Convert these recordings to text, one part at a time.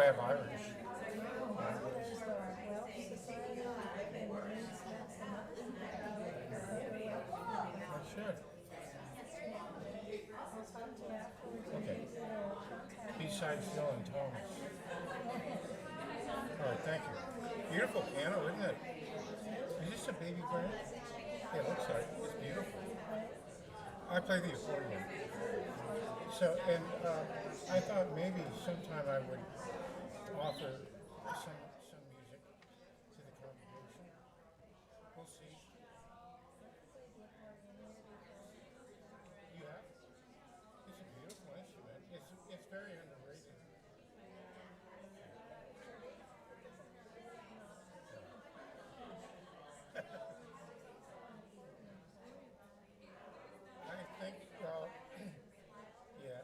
have Irish. I should. Okay. Besides Phil and Thomas. All right, thank you. Beautiful piano, isn't it? Is this a baby grand? Yeah, it looks like it. It's beautiful. I play the accordion. So, and I thought maybe sometime I would offer some music to the congregation. We'll see. You have? It's a beautiful instrument. It's very underrated. I think, well, yeah.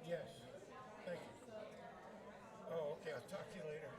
Yes. Thank you. Oh, okay. I'll talk to you later.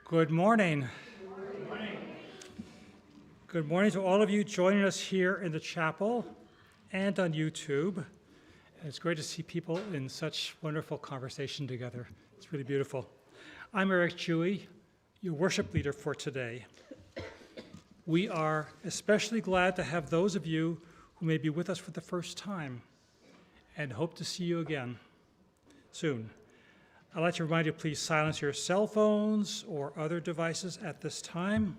Good morning. Good morning to all of you joining us here in the chapel and on YouTube. It's great to see people in such wonderful conversation together. It's really beautiful. I'm Eric Tschuy, your worship leader for today. We are especially glad to have those of you who may be with us for the first time and hope to see you again soon. I'd like to remind you, please silence your cell phones or other devices at this time.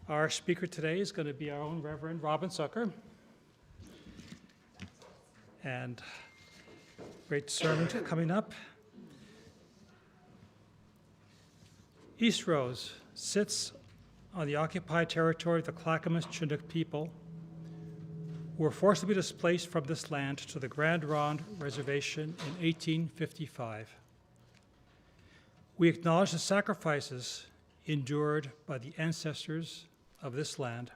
Our speaker today is going to be our own Reverend Robin Zucker. And great sermon coming up. Eastrose sits on the occupied territory of the Clackamas Chinook people, who were forcibly displaced from this land to the Grand Ronde Reservation in 1855. We acknowledge the sacrifices endured by the ancestors of this land,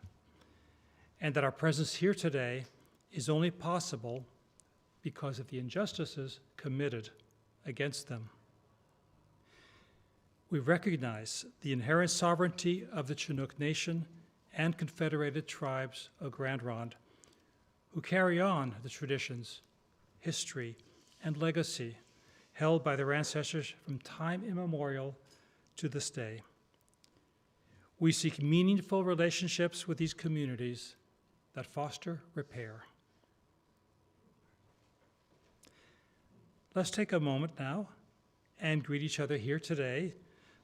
and that our presence here today is only possible because of the injustices committed against them. We recognize the inherent sovereignty of the Chinook Nation and Confederated Tribes of Grand Ronde, who carry on the traditions, history, and legacy held by their ancestors from time immemorial to this day. We seek meaningful relationships with these communities that foster repair. Let's take a moment now and greet each other here today,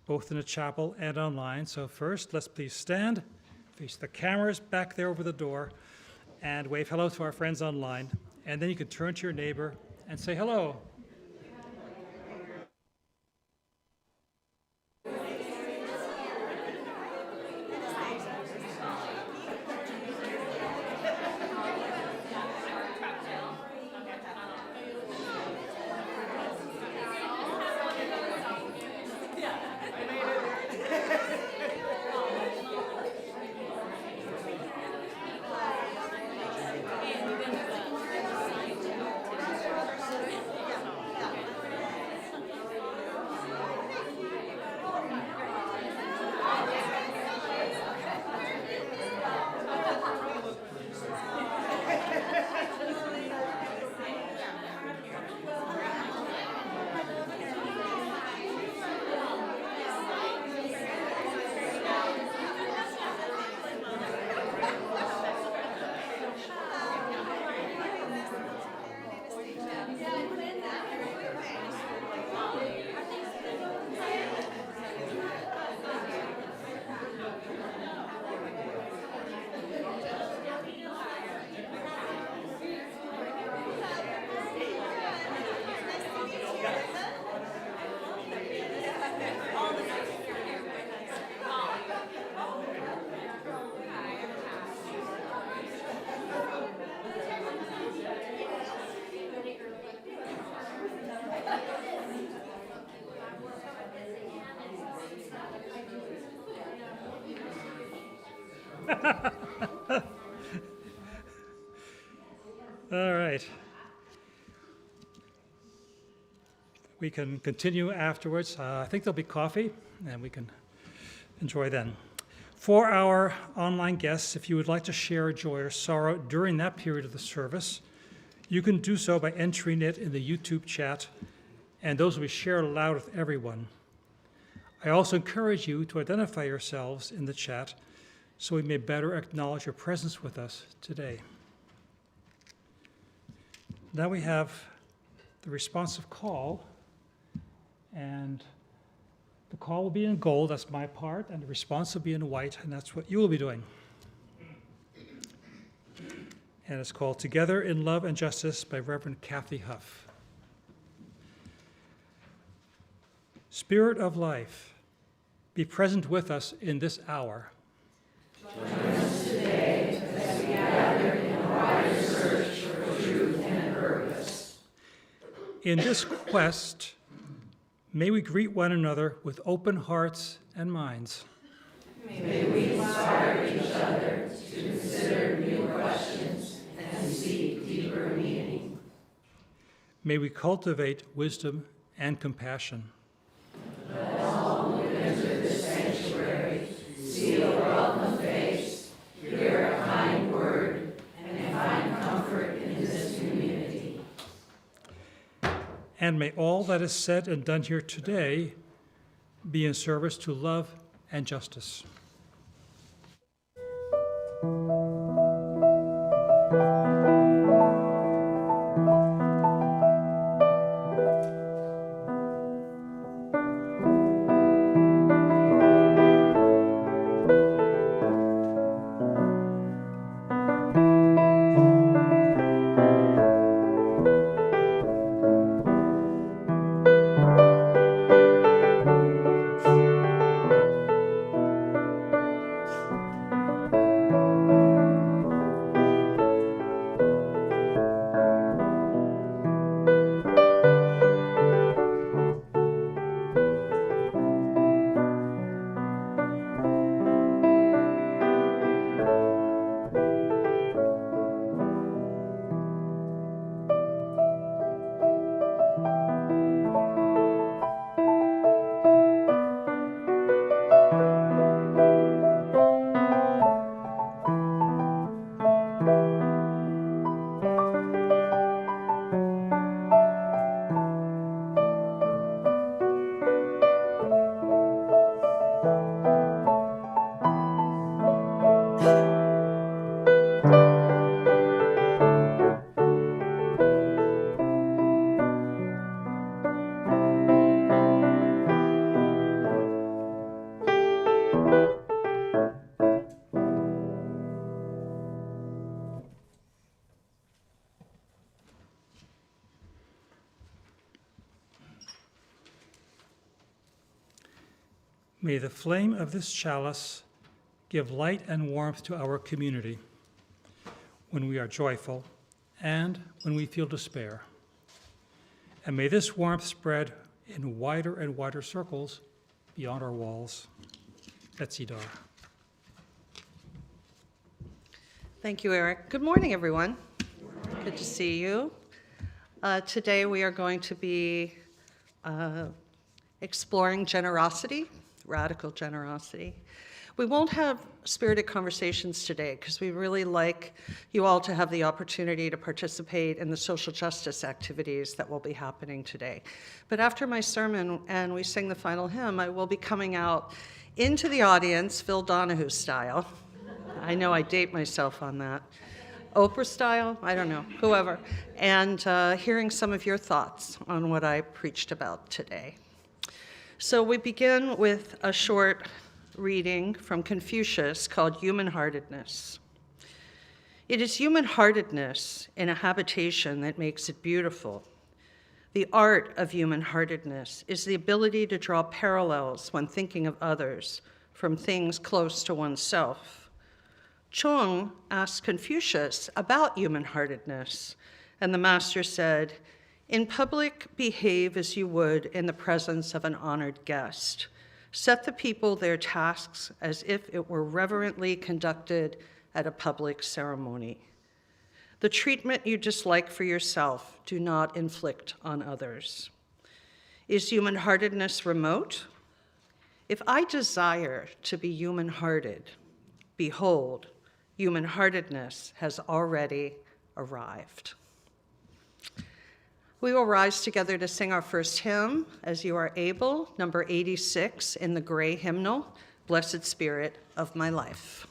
both in the chapel and online. So first, let's please stand, face the cameras back there over the door, and wave hello to our friends online. And then you can turn to your neighbor and say hello. All right. We can continue afterwards. I think there'll be coffee, and we can enjoy then. For our online guests, if you would like to share a joy or sorrow during that period of the service, you can do so by entering it in the YouTube chat, and those will be shared aloud with everyone. I also encourage you to identify yourselves in the chat so we may better acknowledge your presence with us today. Now we have the responsive call, and the call will be in gold, that's my part, and the response will be in white, and that's what you will be doing. And it's called Together in Love and Justice by Reverend Kathy Huff. Spirit of life, be present with us in this hour. Join us today as we gather in a wide search for truth and purpose. In this quest, may we greet one another with open hearts and minds. May we inspire each other to consider new questions and seek deeper meaning. May we cultivate wisdom and compassion. Let all who enter this sanctuary see a welcome face, hear a kind word, and find comfort in this community. And may all that is said and done here today be in service to love and justice. May the flame of this chalice give light and warmth to our community when we are joyful and when we feel despair. And may this warmth spread in wider and wider circles beyond our walls. Betsy Dar. Thank you, Eric. Good morning, everyone. Good to see you. Today we are going to be exploring generosity, radical generosity. We won't have spirited conversations today because we really like you all to have the opportunity to participate in the social justice activities that will be happening today. But after my sermon and we sing the final hymn, I will be coming out into the audience, Phil Donahue style. I know I date myself on that. Oprah style, I don't know, whoever. And hearing some of your thoughts on what I preached about today. So we begin with a short reading from Confucius called Human-Heartedness. It is human-heartedness in a habitation that makes it beautiful. The art of human-heartedness is the ability to draw parallels when thinking of others from things close to oneself. Chung asked Confucius about human-heartedness, and the master said, "In public, behave as you would in the presence of an honored guest. Set the people their tasks as if it were reverently conducted at a public ceremony. The treatment you dislike for yourself, do not inflict on others. Is human-heartedness remote? If I desire to be human-hearted, behold, human-heartedness has already arrived. We will rise together to sing our first hymn, as you are able, number 86 in the gray hymnal, Blessed Spirit of My Life.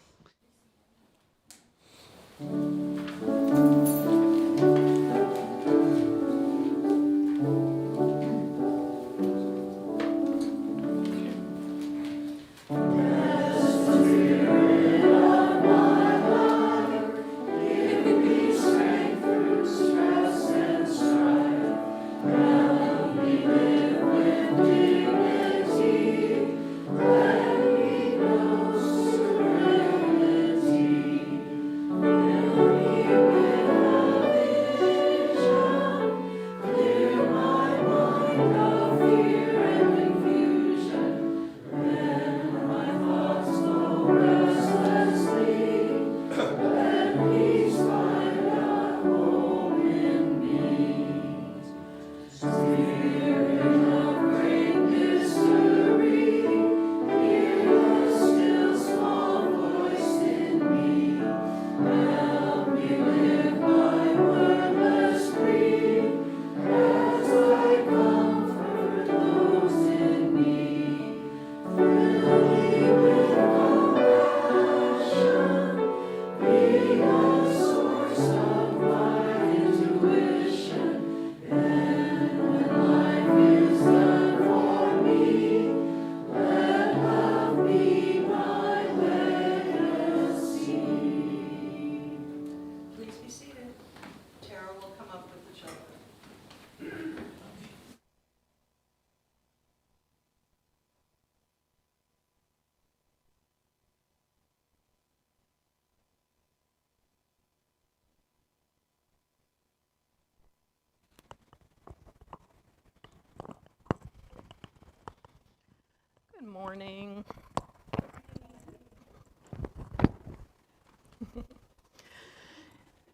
Good morning.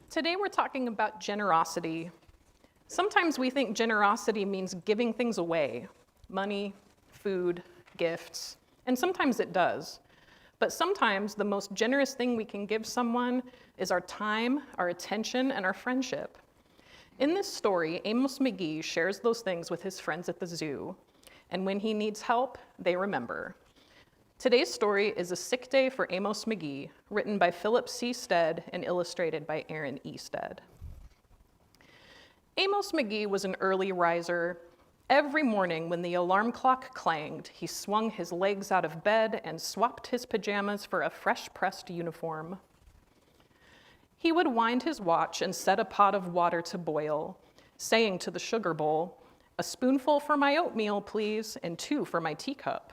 Today we're talking about generosity. Sometimes we think generosity means giving things away, money, food, gifts, and sometimes it does. But sometimes the most generous thing we can give someone is our time, our attention, and our friendship. In this story, Amos McGee shares those things with his friends at the zoo. And when he needs help, they remember. Today's story is A Sick Day for Amos McGee, written by Philip C. Stead and illustrated by Aaron E. Stead. Amos McGee was an early riser. Every morning when the alarm clock clanged, he swung his legs out of bed and swapped his pajamas for a fresh-pressed uniform. He would wind his watch and set a pot of water to boil, saying to the sugar bowl, "A spoonful for my oatmeal, please, and 2 for my teacup."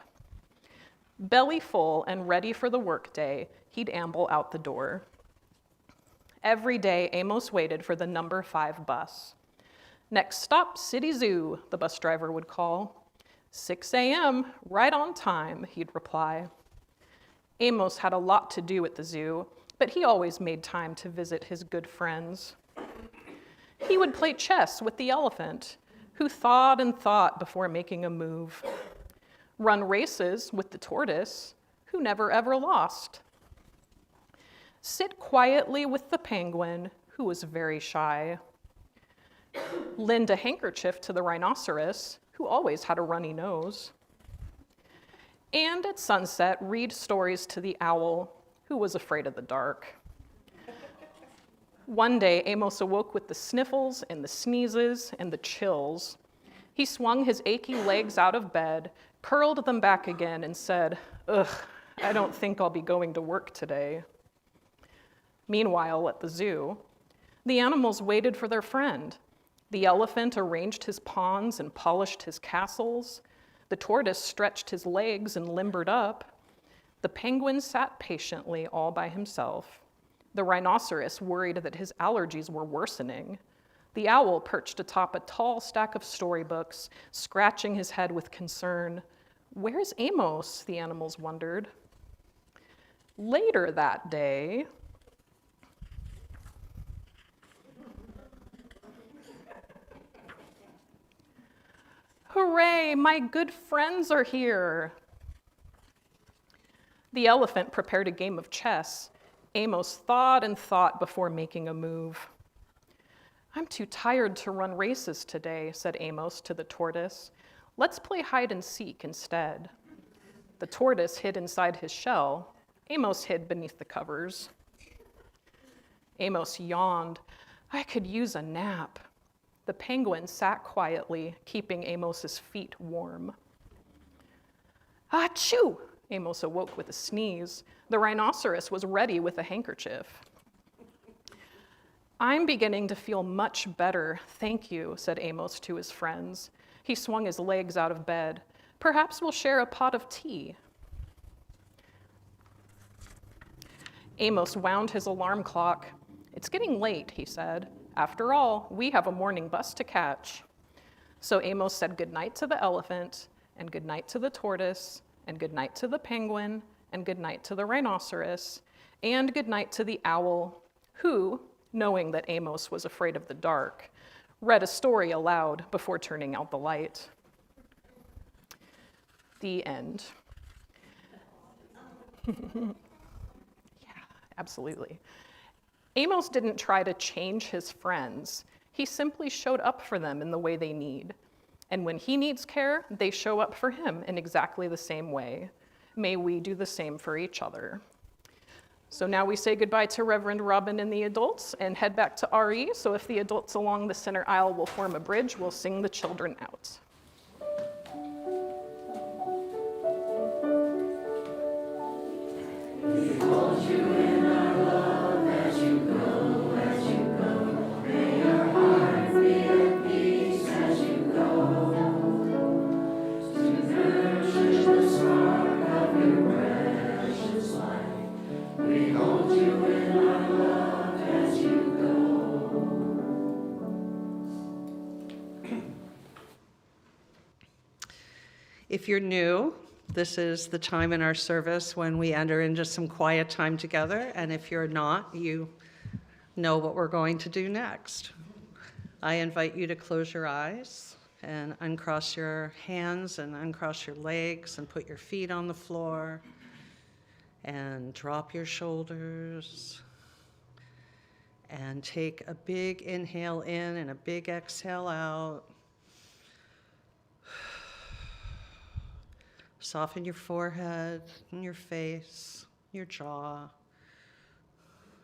Belly full and ready for the workday, he'd amble out the door. Every day, Amos waited for the number 5 bus. "Next stop, City Zoo," the bus driver would call. 6 a.m., right on time, he'd reply. Amos had a lot to do at the zoo, but he always made time to visit his good friends. He would play chess with the elephant, who thought and thought before making a move. Run races with the tortoise, who never ever lost. Sit quietly with the penguin, who was very shy. Lend a handkerchief to the rhinoceros, who always had a runny nose. And at sunset, read stories to the owl, who was afraid of the dark. One day, Amos awoke with the sniffles and the sneezes and the chills. He swung his achy legs out of bed, curled them back again, and said, "Ugh, I don't think I'll be going to work today." Meanwhile, at the zoo, the animals waited for their friend. The elephant arranged his pawns and polished his castles. The tortoise stretched his legs and limbered up. The penguin sat patiently all by himself. The rhinoceros worried that his allergies were worsening. The owl perched atop a tall stack of storybooks, scratching his head with concern. Where's Amos? The animals wondered. Later that day, hooray, my good friends are here. The elephant prepared a game of chess. Amos thought and thought before making a move. I'm too tired to run races today, said Amos to the tortoise. Let's play hide and seek instead. The tortoise hid inside his shell. Amos hid beneath the covers. Amos yawned. I could use a nap. The penguin sat quietly, keeping Amos's feet warm. Achoo! Amos awoke with a sneeze. The rhinoceros was ready with a handkerchief. I'm beginning to feel much better, thank you, said Amos to his friends. He swung his legs out of bed. Perhaps we'll share a pot of tea. Amos wound his alarm clock. It's getting late, he said. After all, we have a morning bus to catch. So Amos said goodnight to the elephant, and goodnight to the tortoise, and goodnight to the penguin, and goodnight to the rhinoceros, and goodnight to the owl, who, knowing that Amos was afraid of the dark, read a story aloud before turning out the light. The end. Yeah, absolutely. Amos didn't try to change his friends. He simply showed up for them in the way they need. And when he needs care, they show up for him in exactly the same way. May we do the same for each other. So now we say goodbye to Reverend Robin and the adults and head back to RE. So if the adults along the center aisle will form a bridge, we'll sing the children out. We hold you in our love as you go, as you go. May your heart be at peace as you go. To nurture the spark of your precious life. We hold you in our love as you go. If you're new, this is the time in our service when we enter into some quiet time together, and if you're not, you know what we're going to do next. I invite you to close your eyes and uncross your hands and uncross your legs and put your feet on the floor and drop your shoulders and take a big inhale in and a big exhale out. Soften your forehead and your face, your jaw.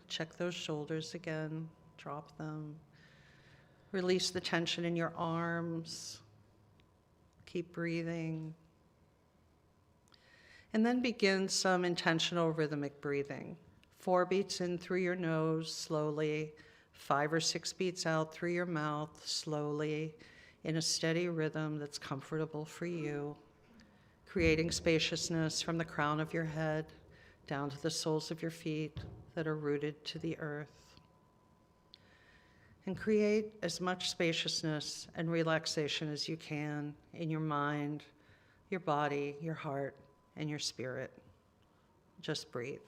Check those shoulders again, drop them. Release the tension in your arms. Keep breathing. And then begin some intentional rhythmic breathing. 4 beats in through your nose, slowly. 5 or 6 beats out through your mouth, slowly, in a steady rhythm that's comfortable for you. Creating spaciousness from the crown of your head down to the soles of your feet that are rooted to the earth. And create as much spaciousness and relaxation as you can in your mind, your body, your heart, and your spirit. Just breathe.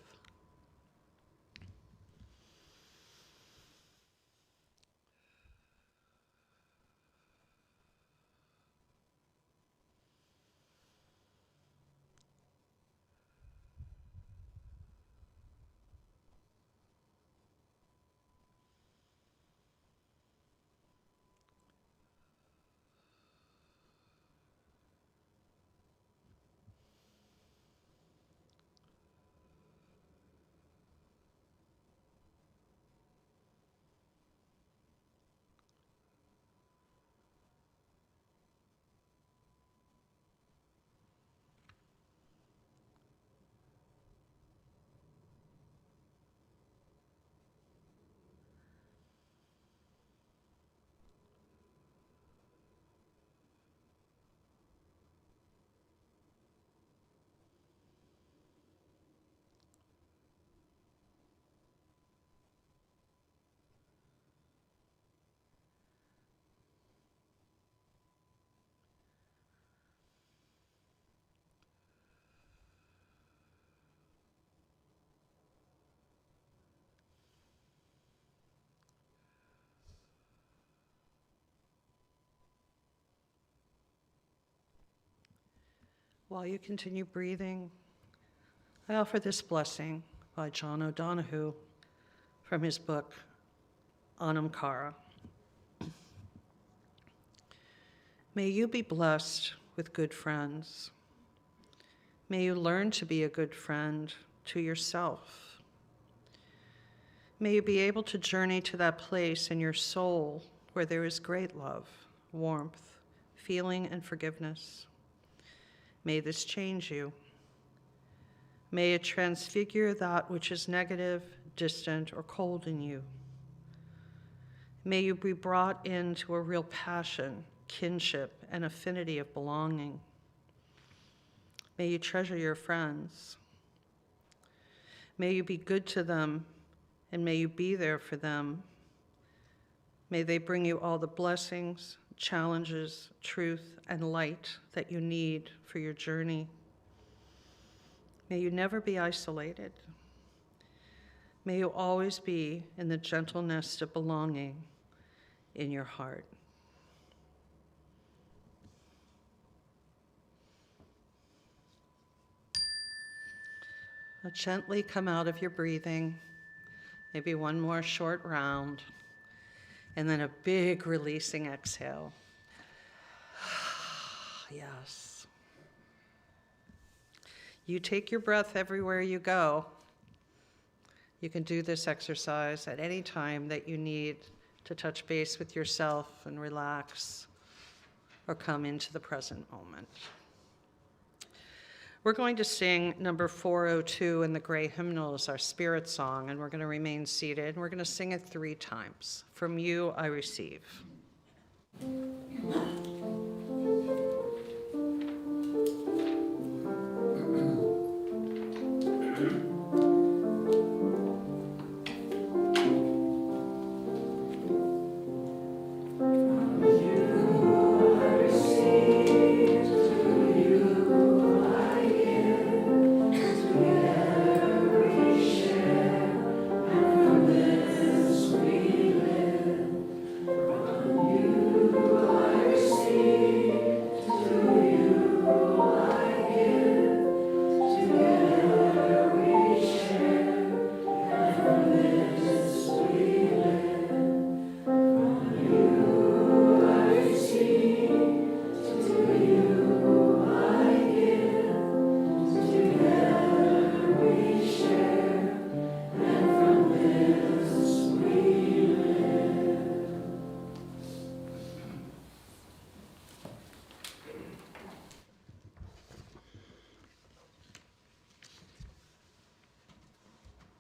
While you continue breathing, I offer this blessing by John O'Donohue from his book, Anam Cara. May you be blessed with good friends. May you learn to be a good friend to yourself. May you be able to journey to that place in your soul where there is great love, warmth, feeling, and forgiveness. May this change you. May it transfigure that which is negative, distant, or cold in you. May you be brought into a real passion, kinship, and affinity of belonging. May you treasure your friends. May you be good to them, and may you be there for them. May they bring you all the blessings, challenges, truth, and light that you need for your journey. May you never be isolated. May you always be in the gentle nest of belonging in your heart. Now gently come out of your breathing, maybe one more short round, and then a big releasing exhale. Yes. You take your breath everywhere you go. You can do this exercise at any time that you need to touch base with yourself and relax or come into the present moment. We're going to sing number 402 in the Gray Hymnals, our spirit song, and we're going to remain seated, and we're going to sing it 3 times. From you I receive.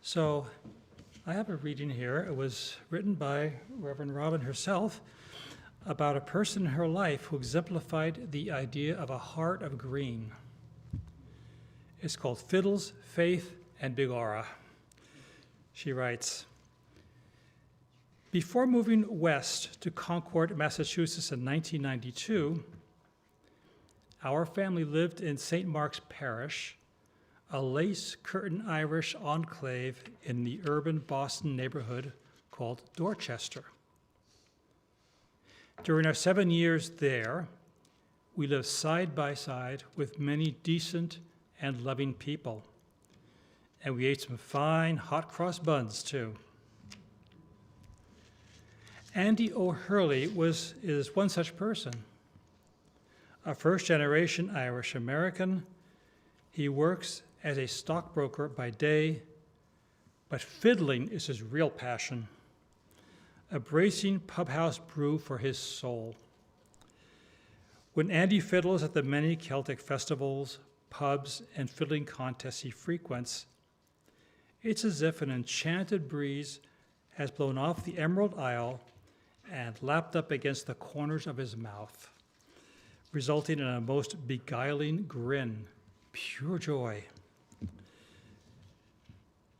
So I have a reading here. It was written by Reverend Robin herself about a person in her life who exemplified the idea of a heart of green. It's called Fiddles, Faith, and Big Aura. She writes, before moving west to Concord, Massachusetts in 1992, our family lived in St. Mark's Parish, a lace-curtain Irish enclave in the urban Boston neighborhood called Dorchester. During our 7 years there, we lived side by side with many decent and loving people, and we ate some fine hot cross buns too. Andy O'Hurley is one such person. A first-generation Irish-American, he works as a stockbroker by day, but fiddling is his real passion, a bracing pubhouse brew for his soul. When Andy fiddles at the many Celtic festivals, pubs, and fiddling contests he frequents, it's as if an enchanted breeze has blown off the Emerald Isle and lapped up against the corners of his mouth, resulting in a most beguiling grin, pure joy.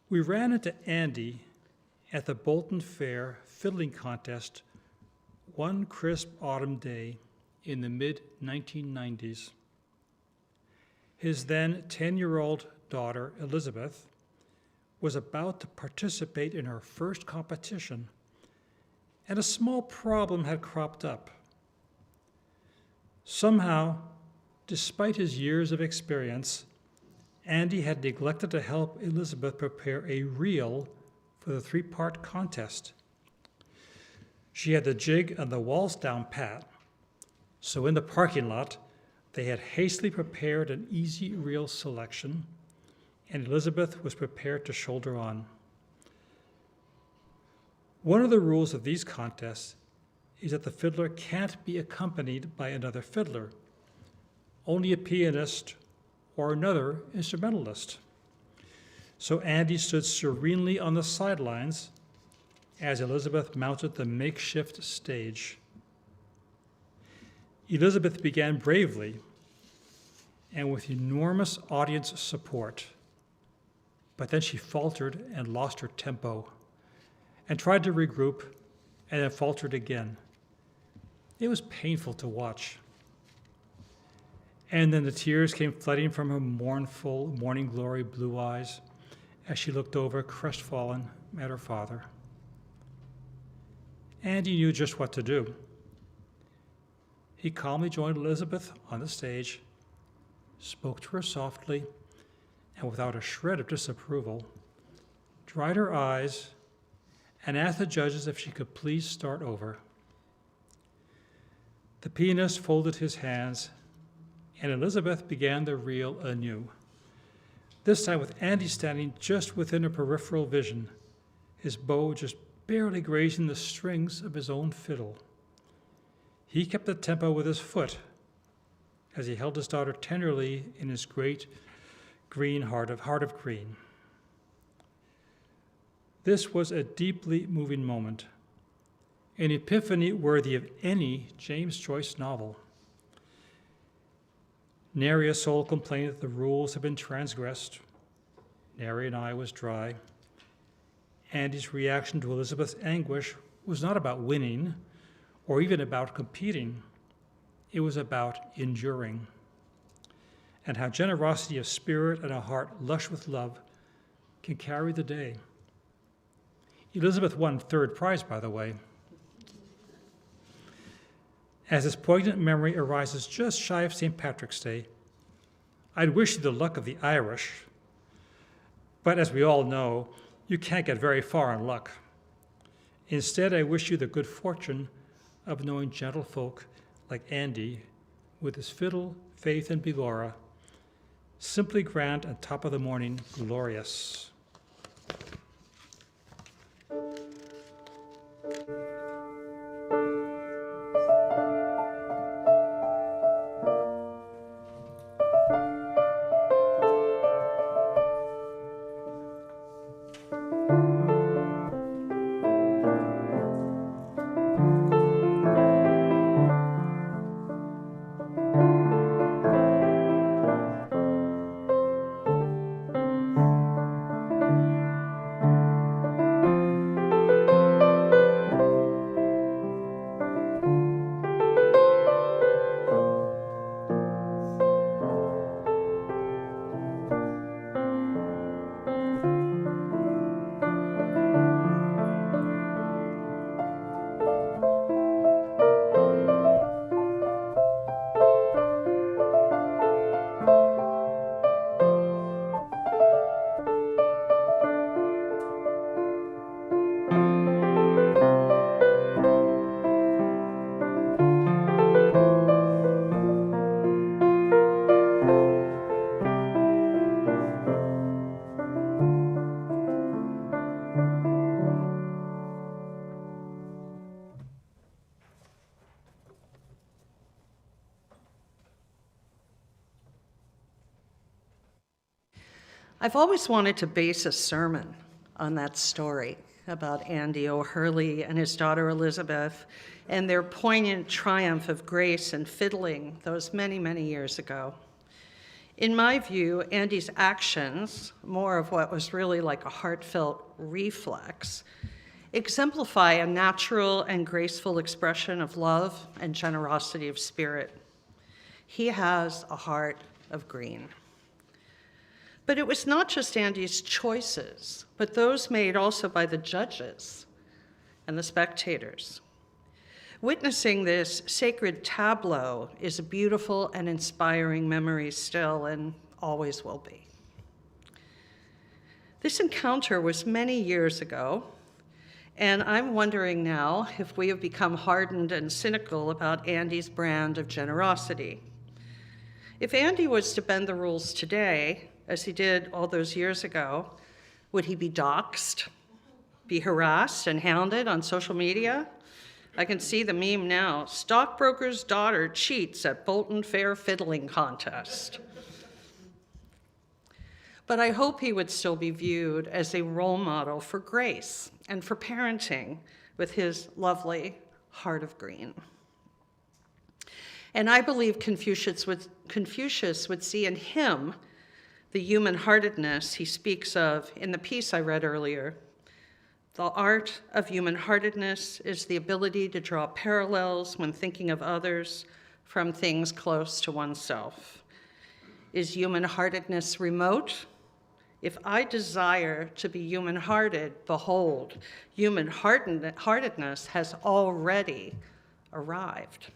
We ran into Andy at the Bolton Fair fiddling contest one crisp autumn day in the mid-1990s. His then 10-year-old daughter, Elizabeth, was about to participate in her first competition, and a small problem had cropped up. Somehow, Despite his years of experience, Andy had neglected to help Elizabeth prepare a reel for the 3-part contest. She had the jig and the waltz down pat, so in the parking lot, they had hastily prepared an easy reel selection, and Elizabeth was prepared to shoulder on. One of the rules of these contests is that the fiddler can't be accompanied by another fiddler, only a pianist or another instrumentalist. So Andy stood serenely on the sidelines as Elizabeth mounted the makeshift stage. Elizabeth began bravely and with enormous audience support, but then she faltered and lost her tempo and tried to regroup and then faltered again. It was painful to watch. And then the tears came flooding from her mournful, morning glory blue eyes as she looked over, crestfallen, at her father. Andy knew just what to do. He calmly joined Elizabeth on the stage, spoke to her softly, and without a shred of disapproval, dried her eyes and asked the judges if she could please start over. The pianist folded his hands, and Elizabeth began the reel anew, this time with Andy standing just within her peripheral vision, his bow just barely grazing the strings of his own fiddle. He kept the tempo with his foot as he held his daughter tenderly in his great green heart of green. This was a deeply moving moment, an epiphany worthy of any James Joyce novel. Nary a soul complained that the rules had been transgressed. Nary an eye was dry. Andy's reaction to Elizabeth's anguish was not about winning or even about competing. It was about enduring, and how generosity of spirit and a heart lush with love can carry the day. Elizabeth won 3rd prize, by the way. As this poignant memory arises just shy of St. Patrick's Day, I'd wish you the luck of the Irish, but as we all know, you can't get very far in luck. Instead, I wish you the good fortune of knowing gentlefolk like Andy, with his fiddle, faith, and begorra, simply grand and top of the morning glorious. I've always wanted to base a sermon on that story about Andy O'Hurley and his daughter Elizabeth and their poignant triumph of grace and fiddling those many, many years ago. In my view, Andy's actions, more of what was really like a heartfelt reflex, exemplify a natural and graceful expression of love and generosity of spirit. He has a heart of green. But it was not just Andy's choices, but those made also by the judges and the spectators. Witnessing this sacred tableau is a beautiful and inspiring memory still, and always will be. This encounter was many years ago, and I'm wondering now if we have become hardened and cynical about Andy's brand of generosity. If Andy was to bend the rules today, as he did all those years ago, would he be doxxed, be harassed and hounded on social media? I can see the meme now. Stockbroker's daughter cheats at Bolton Fair fiddling contest. But I hope he would still be viewed as a role model for grace and for parenting with his lovely heart of green. And I believe Confucius would see in him the human-heartedness he speaks of in the piece I read earlier. The art of human-heartedness is the ability to draw parallels when thinking of others from things close to oneself. Is human-heartedness remote? If I desire to be human-hearted, behold, human-heartedness has already arrived.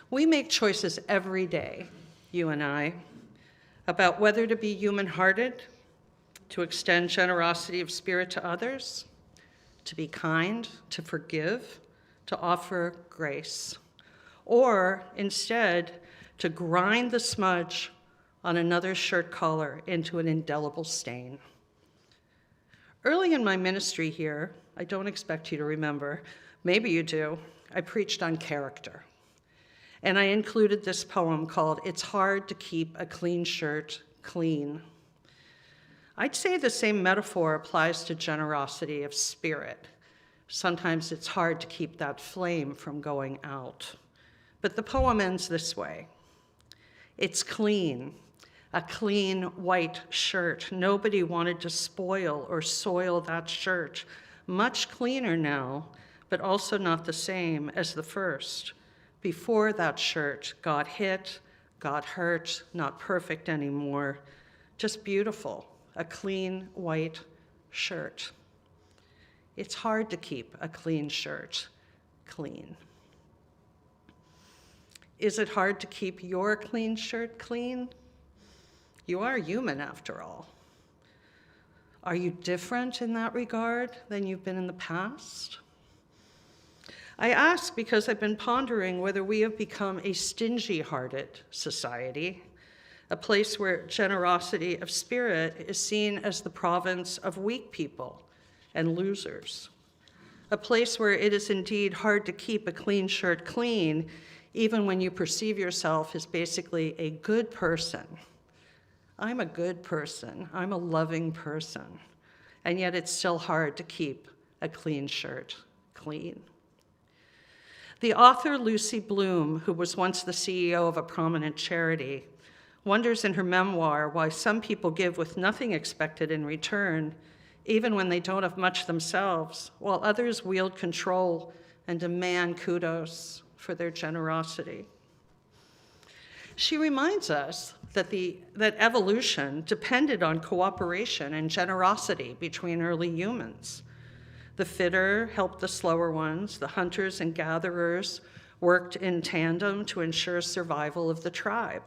We make choices every day, you and I, about whether to be human-hearted, to extend generosity of spirit to others, to be kind, to forgive, to offer grace, or instead to grind the smudge on another shirt collar into an indelible stain. Early in my ministry here, I don't expect you to remember, maybe you do, I preached on character. And I included this poem called "It's Hard to Keep a Clean Shirt Clean." I'd say the same metaphor applies to generosity of spirit. Sometimes it's hard to keep that flame from going out. But the poem ends this way. It's clean, a clean white shirt. Nobody wanted to spoil or soil that shirt. Much cleaner now, but also not the same as the first. Before that shirt got hit, got hurt, not perfect anymore, just beautiful, a clean white shirt. It's hard to keep a clean shirt clean. Is it hard to keep your clean shirt clean? You are human after all. Are you different in that regard than you've been in the past? I ask because I've been pondering whether we have become a stingy-hearted society, a place where generosity of spirit is seen as the province of weak people and losers, a place where it is indeed hard to keep a clean shirt clean, even when you perceive yourself as basically a good person. I'm a good person, I'm a loving person, and yet it's still hard to keep a clean shirt clean. The author Lucy Bloom, who was once the CEO of a prominent charity, wonders in her memoir why some people give with nothing expected in return, even when they don't have much themselves, while others wield control and demand kudos for their generosity. She reminds us that evolution depended on cooperation and generosity between early humans. The fitter helped the slower ones. The hunters and gatherers worked in tandem to ensure survival of the tribe.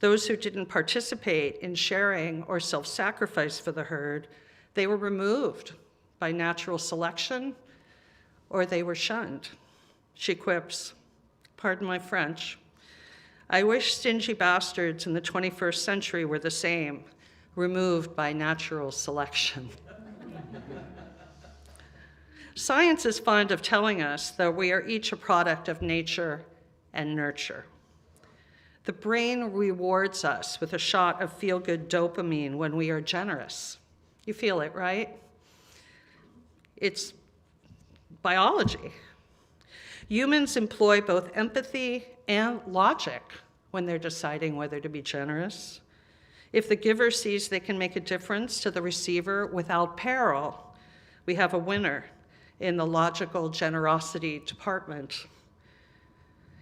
Those who didn't participate in sharing or self-sacrifice for the herd, they were removed by natural selection or they were shunned. She quips, pardon my French, I wish stingy bastards in the 21st century were the same, removed by natural selection. Science is fond of telling us that we are each a product of nature and nurture. The brain rewards us with a shot of feel-good dopamine when we are generous. You feel it, right? It's biology. Humans employ both empathy and logic when they're deciding whether to be generous. If the giver sees they can make a difference to the receiver without peril, we have a winner in the logical generosity department.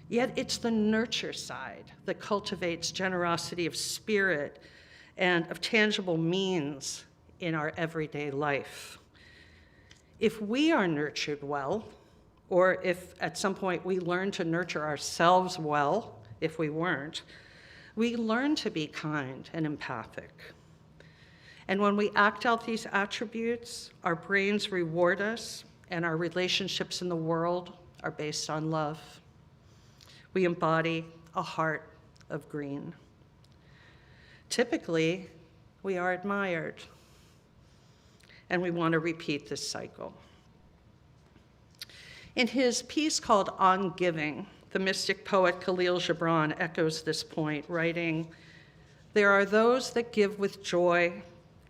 Yet it's the nurture side that cultivates generosity of spirit and of tangible means in our everyday life. If we are nurtured well, or if at some point we learn to nurture ourselves well, if we weren't, we learn to be kind and empathic. And when we act out these attributes, our brains reward us, and our relationships in the world are based on love. We embody a heart of green. Typically, we are admired, and we want to repeat this cycle. In his piece called On Giving, the mystic poet Khalil Gibran echoes this point, writing, "There are those that give with joy,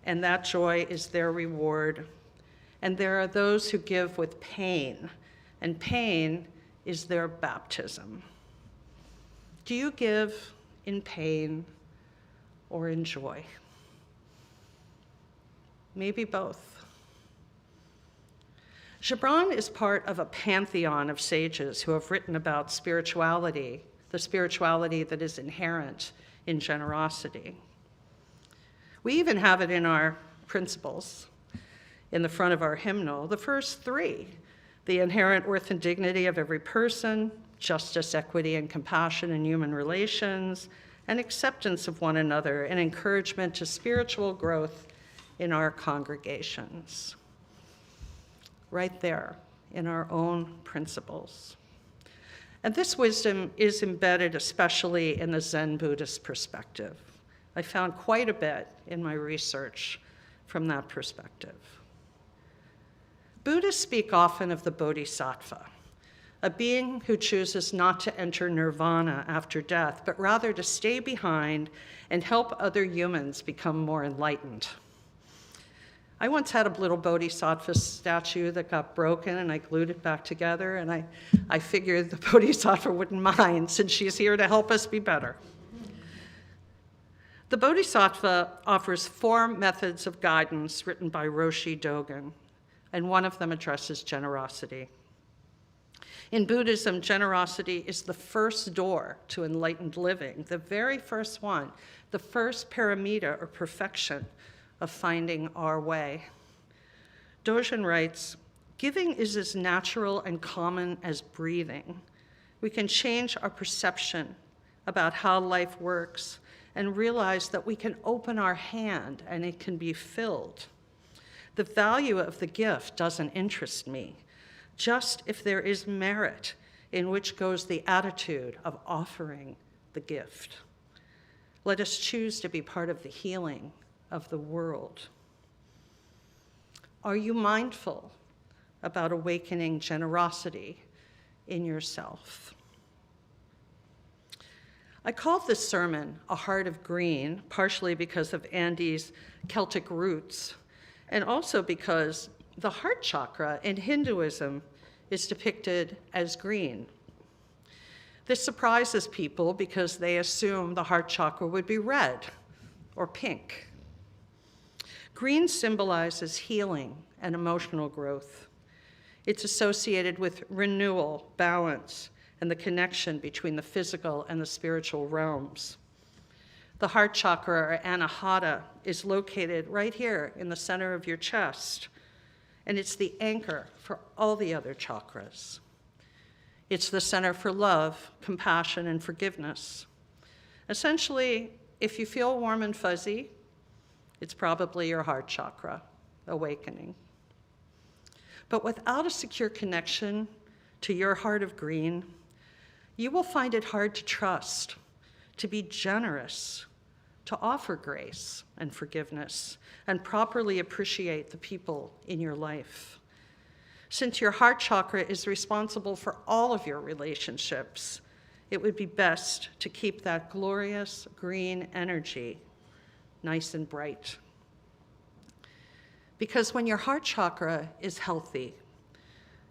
and that joy is their reward. And there are those who give with pain, and pain is their baptism." Do you give in pain or in joy? Maybe both. Gibran is part of a pantheon of sages who have written about spirituality, the spirituality that is inherent in generosity. We even have it in our principles. In the front of our hymnal, the first three: the inherent worth and dignity of every person, justice, equity, and compassion in human relations, and acceptance of one another, and encouragement to spiritual growth in our congregations. Right there in our own principles. And this wisdom is embedded especially in the Zen Buddhist perspective. I found quite a bit in my research from that perspective. Buddhists speak often of the bodhisattva, a being who chooses not to enter nirvana after death, but rather to stay behind and help other humans become more enlightened. I once had a little bodhisattva statue that got broken, and I glued it back together, and I figured the bodhisattva wouldn't mind since she's here to help us be better. The bodhisattva offers 4 methods of guidance written by Roshi Dogen, and one of them addresses generosity. In Buddhism, generosity is the first door to enlightened living, the very first one, the first paramita or perfection of finding our way. Dogen writes, "Giving is as natural and common as breathing. We can change our perception about how life works and realize that we can open our hand and it can be filled. The value of the gift doesn't interest me, just if there is merit, in which goes the attitude of offering the gift. Let us choose to be part of the healing of the world." Are you mindful about awakening generosity in yourself? I called this sermon A Heart of Green, partially because of Andy's Celtic roots, and also because the heart chakra in Hinduism is depicted as green. This surprises people because they assume the heart chakra would be red or pink. Green symbolizes healing and emotional growth. It's associated with renewal, balance, and the connection between the physical and the spiritual realms. The heart chakra, or anahata, is located right here in the center of your chest, and it's the anchor for all the other chakras. It's the center for love, compassion, and forgiveness. Essentially, if you feel warm and fuzzy, it's probably your heart chakra awakening. But without a secure connection to your heart of green, you will find it hard to trust, to be generous, to offer grace and forgiveness, and properly appreciate the people in your life. Since your heart chakra is responsible for all of your relationships, it would be best to keep that glorious green energy nice and bright. Because when your heart chakra is healthy,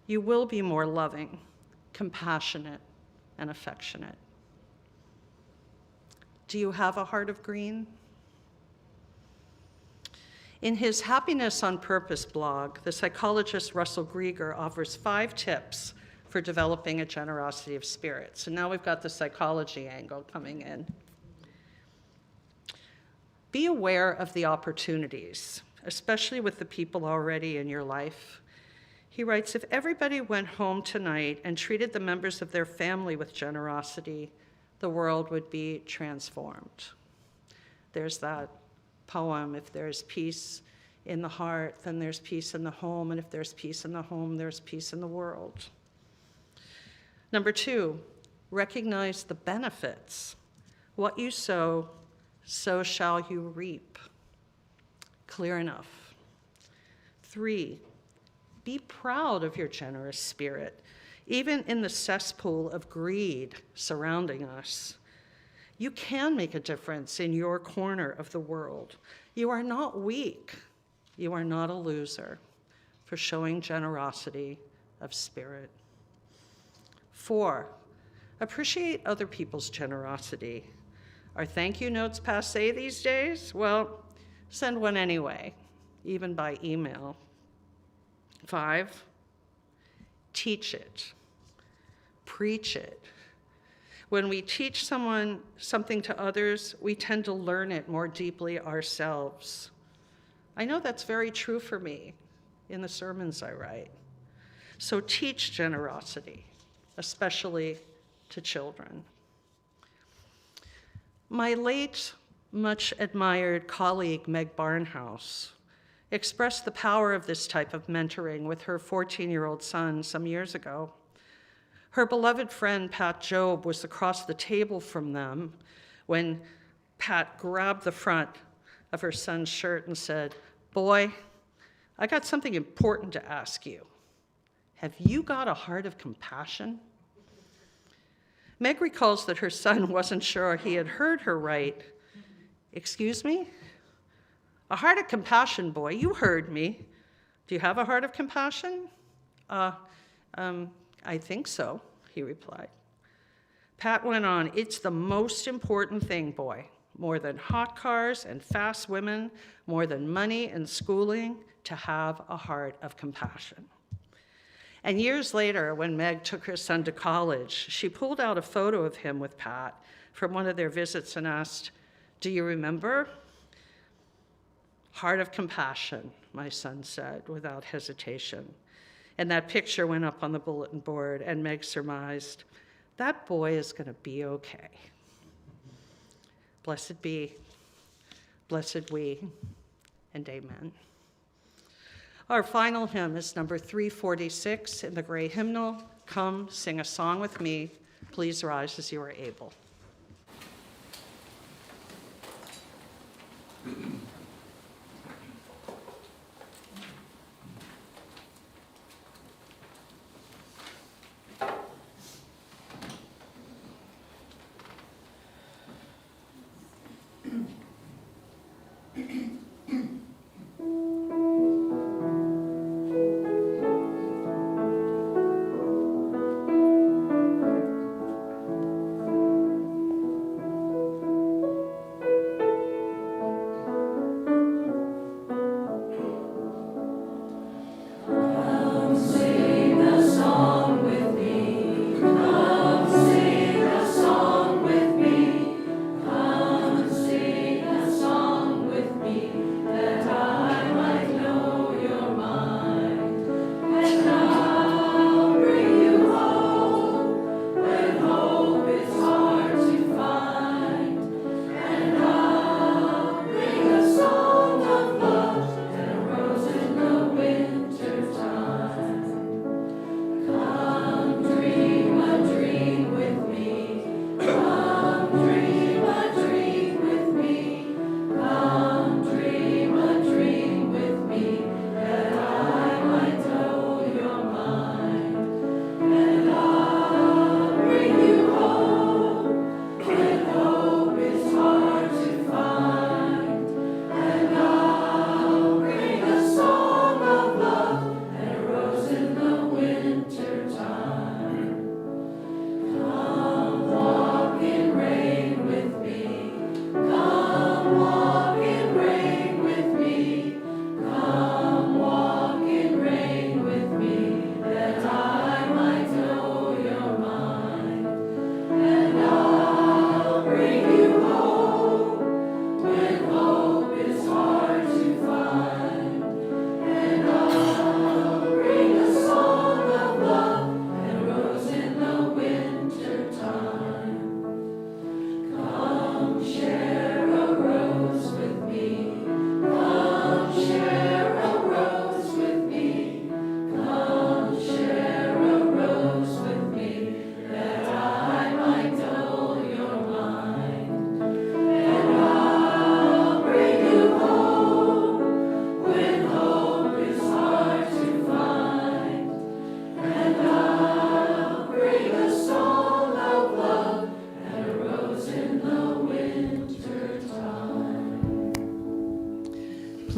you will be more loving, compassionate, and affectionate. Do you have a heart of green? In his Happiness on Purpose blog, the psychologist Russell Grieger offers 5 tips for developing a generosity of spirit. So now we've got the psychology angle coming in. Be aware of the opportunities, especially with the people already in your life. He writes, if everybody went home tonight and treated the members of their family with generosity, the world would be transformed. There's that poem, if there's peace in the heart, then there's peace in the home, and if there's peace in the home, there's peace in the world. Number 2, recognize the benefits. What you sow, so shall you reap. Clear enough. 3, be proud of your generous spirit, even in the cesspool of greed surrounding us. You can make a difference in your corner of the world. You are not weak. You are not a loser for showing generosity of spirit. 4, appreciate other people's generosity. Are thank you notes passé these days? Well, send one anyway, even by email. 5, teach it, preach it. When we teach someone something to others, we tend to learn it more deeply ourselves. I know that's very true for me in the sermons I write. So teach generosity, especially to children. My late, much admired colleague, Meg Barnhouse, expressed the power of this type of mentoring with her 14-year-old son some years ago. Her beloved friend, Pat Job, was across the table from them when Pat grabbed the front of her son's shirt and said, "Boy, I got something important to ask you. Have you got a heart of compassion?" Meg recalls that her son wasn't sure he had heard her right. "Excuse me? A heart of compassion, boy, you heard me. Do you have a heart of compassion?" I think so," he replied. Pat went on, "It's the most important thing, boy. More than hot cars and fast women, more than money and schooling, to have a heart of compassion." And years later, when Meg took her son to college, she pulled out a photo of him with Pat from one of their visits and asked, "Do you remember?" "Heart of compassion," my son said without hesitation. And that picture went up on the bulletin board, and Meg surmised, that boy is going to be okay. Blessed be, blessed we, and amen. Our final hymn is number 346 in the gray hymnal, "Come, Sing a Song with Me." Please rise as you are able.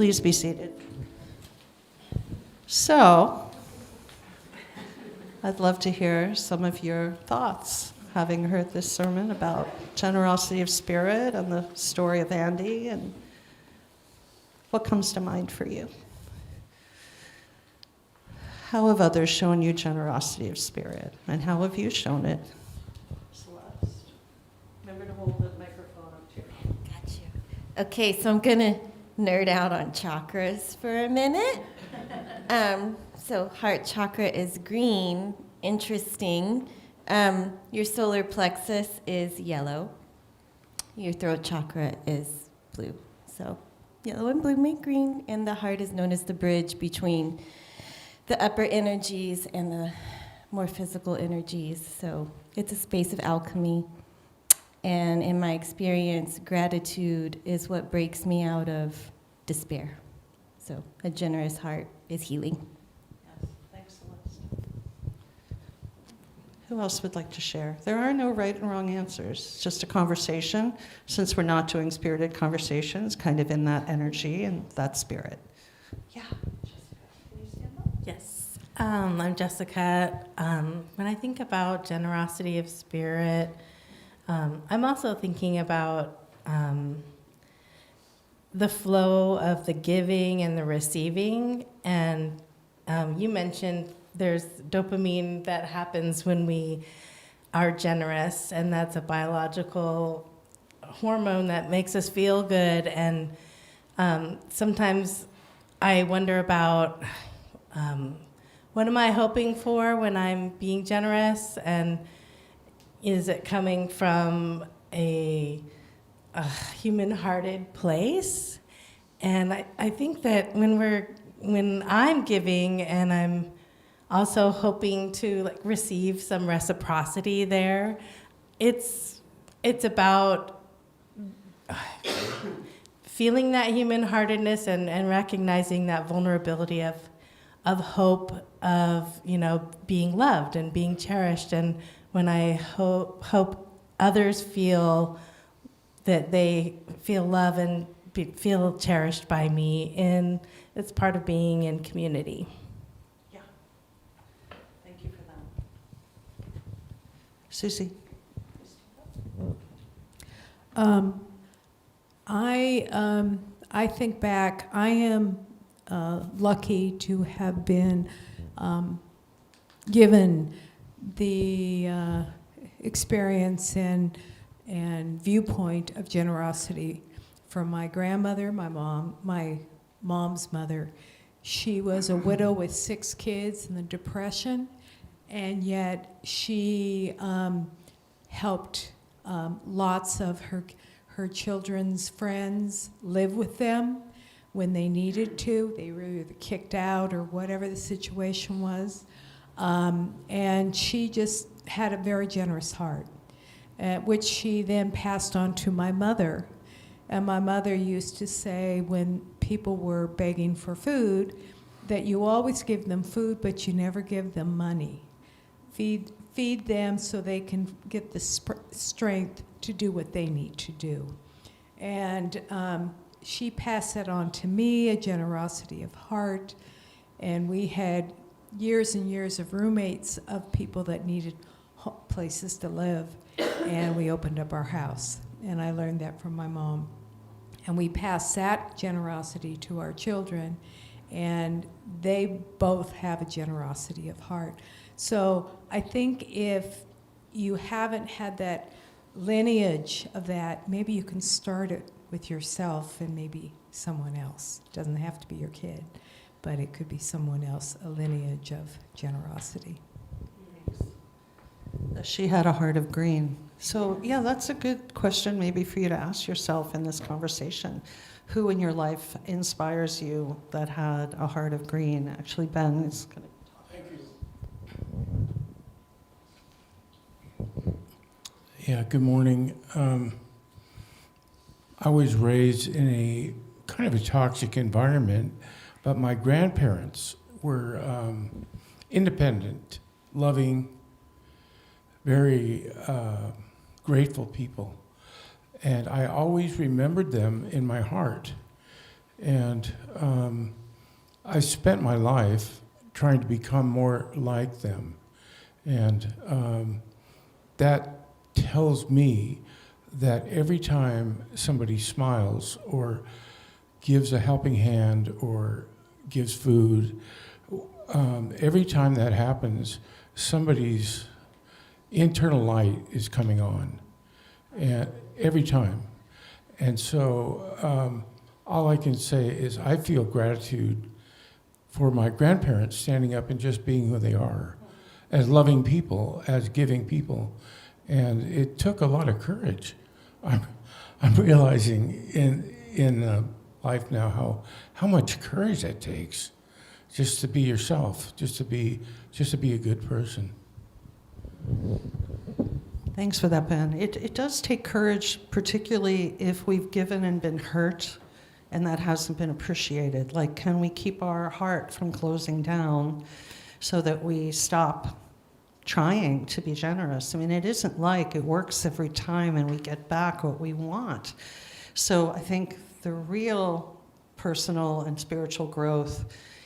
Please be seated. So, I'd love to hear some of your thoughts, having heard this sermon about generosity of spirit and the story of Andy, and what comes to mind for you? How have others shown you generosity of spirit, and how have you shown it? Celeste, remember to hold the microphone up to your mouth. Got you. Okay, so I'm gonna nerd out on chakras for a minute. So heart chakra is green, interesting. Your solar plexus is yellow. Your throat chakra is blue. So yellow and blue make green, and the heart is known as the bridge between the upper energies and the more physical energies. So it's a space of alchemy. And in my experience, gratitude is what breaks me out of despair. So a generous heart is healing. Yes, thanks, Celeste. Who else would like to share? There are no right and wrong answers. It's just a conversation. Since we're not doing spirited conversations, kind of in that energy and that spirit. Yeah. Yes, I'm Jessica. When I think about generosity of spirit, I'm also thinking about the flow of the giving and the receiving. And you mentioned there's dopamine that happens when we are generous, and that's a biological hormone that makes us feel good. And sometimes I wonder about what am I hoping for when I'm being generous, and is it coming from a human-hearted place? And I think that when I'm giving and I'm also hoping to receive some reciprocity there, it's about feeling that human-heartedness and recognizing that vulnerability of hope, of being loved and being cherished. And when I hope others feel that they feel love and feel cherished by me, and it's part of being in community. Yeah. Thank you for that. Susie. I think back, I am lucky to have been given the experience and viewpoint of generosity from my grandmother, my mom's mother. She was a widow with 6 kids in the Depression, and yet she helped lots of her children's friends live with them when they needed to. They were either kicked out or whatever the situation was. And she just had a very generous heart, which she then passed on to my mother. And my mother used to say when people were begging for food, that you always give them food, but you never give them money. Feed them so they can get the strength to do what they need to do. And she passed that on to me, a generosity of heart. And we had years and years of roommates of people that needed places to live. And we opened up our house. And I learned that from my mom. And we passed that generosity to our children. And they both have a generosity of heart. So I think if you haven't had that lineage of that, maybe you can start it with yourself and maybe someone else. It doesn't have to be your kid, but it could be someone else, a lineage of generosity. She had a heart of green. So yeah, that's a good question maybe for you to ask yourself in this conversation. Who in your life inspires you that had a heart of green? Actually, Ben is going to. Yeah, good morning. I was raised in a kind of a toxic environment, but my grandparents were independent, loving, very grateful people. And I always remembered them in my heart. And I spent my life trying to become more like them. And that tells me that every time somebody smiles or gives a helping hand or gives food, every time that happens, somebody's internal light is coming on, and every time. And so all I can say is I feel gratitude for my grandparents standing up and just being who they are, as loving people, as giving people. And it took a lot of courage. I'm realizing in life now how much courage that takes, just to be yourself, just to be a good person. Thanks for that, Ben. It does take courage, particularly if we've given and been hurt and that hasn't been appreciated. Like, can we keep our heart from closing down so that we stop trying to be generous? I mean, it isn't like it works every time and we get back what we want. So I think the real personal and spiritual growth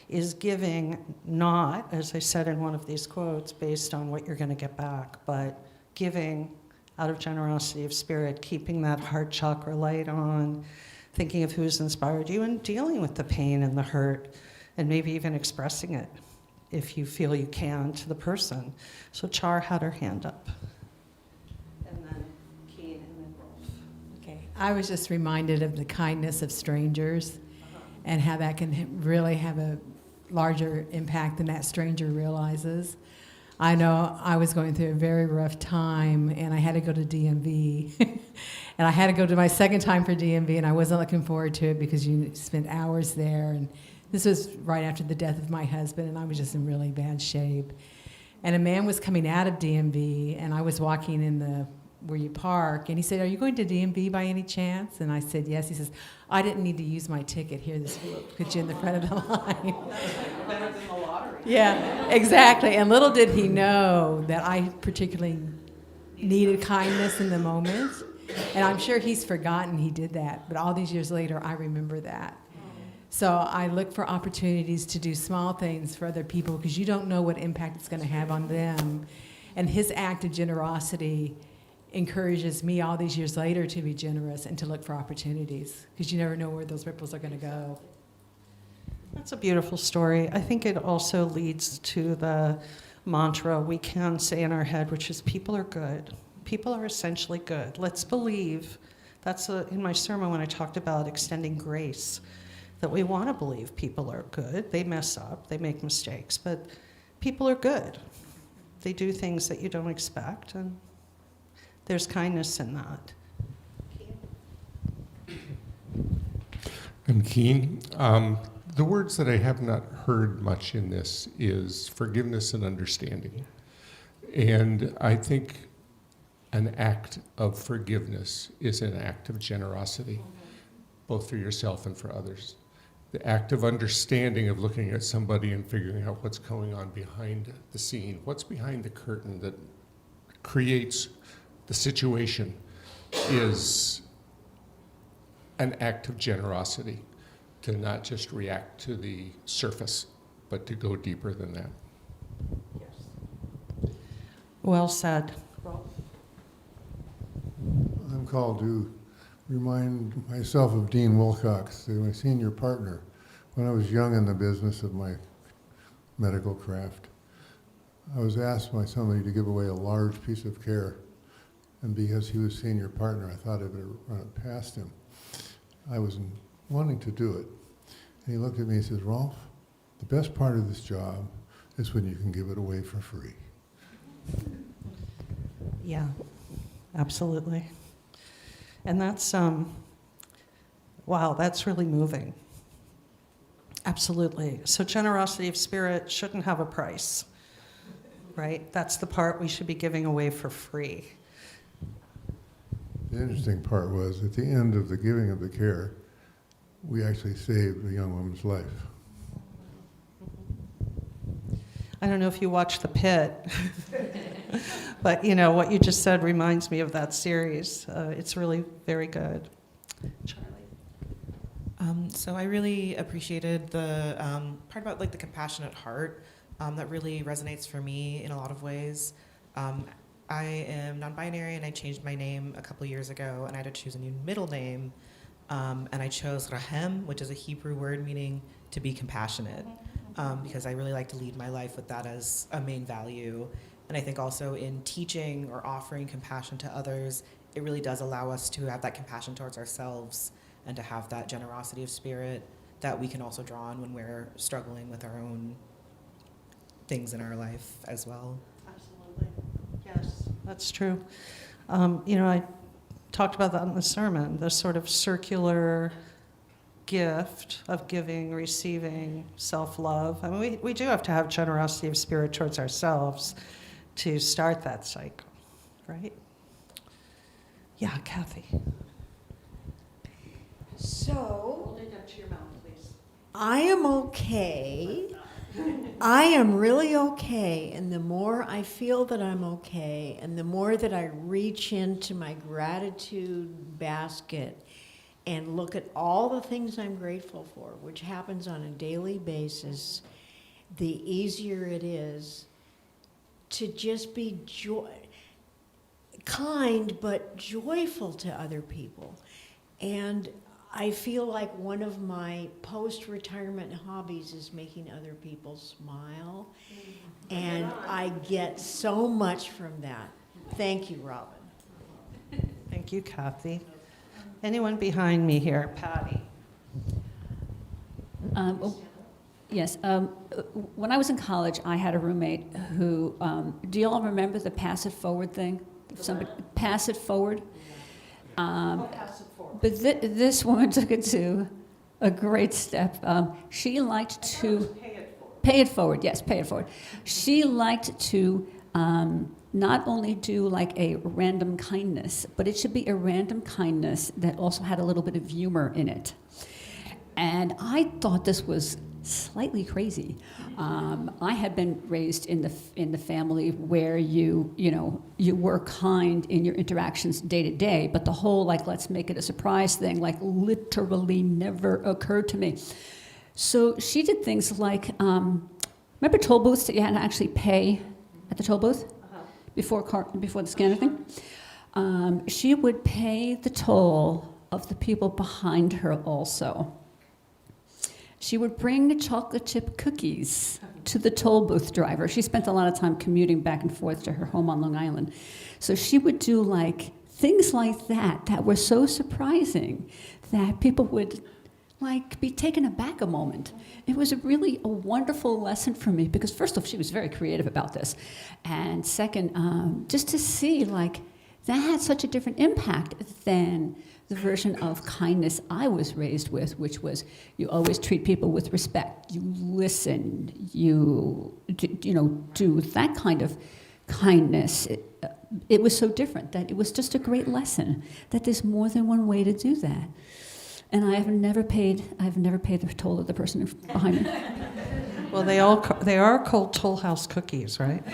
is giving, not, as I said in one of these quotes, based on what you're going to get back, but giving out of generosity of spirit, keeping that heart chakra light on, thinking of who's inspired you, and dealing with the pain and the hurt, and maybe even expressing it if you feel you can to the person. So Char had her hand up. And then Keen, and then Rolf. Okay, I was just reminded of the kindness of strangers and how that can really have a larger impact than that stranger realizes. I know I was going through a very rough time, and I had to go to DMV. And I had to go to my second time for DMV, and I wasn't looking forward to it because you spent hours there. And this was right after the death of my husband, and I was just in really bad shape. And a man was coming out of DMV, and I was walking in the where you park, and he said, "Are you going to DMV by any chance?" And I said, "Yes." He says, "I didn't need to use my ticket here. This will put you in the front of the line." Better than the lottery. Yeah, exactly. And little did he know that I particularly needed kindness in the moment. And I'm sure he's forgotten he did that, but all these years later, I remember that. So I look for opportunities to do small things for other people because you don't know what impact it's going to have on them. And his act of generosity encourages me all these years later to be generous and to look for opportunities because you never know where those ripples are going to go. That's a beautiful story. I think it also leads to the mantra we can say in our head, which is people are good. People are essentially good. Let's believe. That's in my sermon when I talked about extending grace, that we want to believe people are good. They mess up, they make mistakes, but people are good. They do things that you don't expect, and there's kindness in that. I'm Keen. The words that I have not heard much in this is forgiveness and understanding. And I think an act of forgiveness is an act of generosity, both for yourself and for others. The act of understanding, of looking at somebody and figuring out what's going on behind the scene, what's behind the curtain that creates the situation, is an act of generosity, to not just react to the surface, but to go deeper than that. Yes. Well said. I'm called to remind myself of Dean Wilcox, my senior partner, when I was young in the business of my medical craft. I was asked by somebody to give away a large piece of care, and because he was senior partner, I thought I better run it past him. I was wanting to do it. And he looked at me and says, "Rolf, the best part of this job is when you can give it away for free." Yeah, absolutely. And that's, wow, that's really moving. Absolutely. So generosity of spirit shouldn't have a price, right? That's the part we should be giving away for free. The interesting part was, at the end of the giving of the care, we actually saved a young woman's life. I don't know if you watched The Pit, but you know, what you just said reminds me of that series. It's really very good. Charlie? So I really appreciated the part about like the compassionate heart. That really resonates for me in a lot of ways. I am non-binary and I changed my name a couple years ago, and I had to choose a new middle name. And I chose Rahem, which is a Hebrew word meaning to be compassionate, because I really like to lead my life with that as a main value. And I think also in teaching or offering compassion to others, it really does allow us to have that compassion towards ourselves and to have that generosity of spirit that we can also draw on when we're struggling with our own things in our life as well. Absolutely. Yes, that's true. I talked about that in the sermon, the sort of circular gift of giving, receiving, self-love. I mean, we do have to have generosity of spirit towards ourselves to start that cycle, right? Yeah, Kathy. So, Hold it up to your mouth, please. I am okay. I am really okay. And the more I feel that I'm okay, and the more that I reach into my gratitude basket and look at all the things I'm grateful for, which happens on a daily basis, the easier it is to just be kind but joyful to other people. And I feel like one of my post-retirement hobbies is making other people smile. And I get so much from that. Thank you, Robin. Thank you, Kathy. Anyone behind me here? Patty. Yes. When I was in college, I had a roommate who, do you all remember the pass it forward thing? If somebody, pass it forward? But this woman took it to a great step. She liked to pay it forward. Yes, pay it forward. She liked to not only do like a random kindness, but it should be a random kindness that also had a little bit of humor in it. And I thought this was slightly crazy. I had been raised in the family where you were kind in your interactions day to day, but the whole like let's make it a surprise thing like literally never occurred to me. So she did things like remember toll booths that you had to actually pay at the toll booth before the scanner thing. She would pay the toll of the people behind her also. She would bring the chocolate chip cookies to the toll booth driver. She spent a lot of time commuting back and forth to her home on Long Island. So she would do like things like that were so surprising that people would like be taken aback a moment. It was really a wonderful lesson for me because first off, she was very creative about this. And second, just to see like that had such a different impact than the version of kindness I was raised with, which was you always treat people with respect. You listen. You do that kind of kindness. It was so different that it was just a great lesson that there's more than one way to do that. And I've never paid the toll of the person behind me. Well, they are called Toll House cookies, right?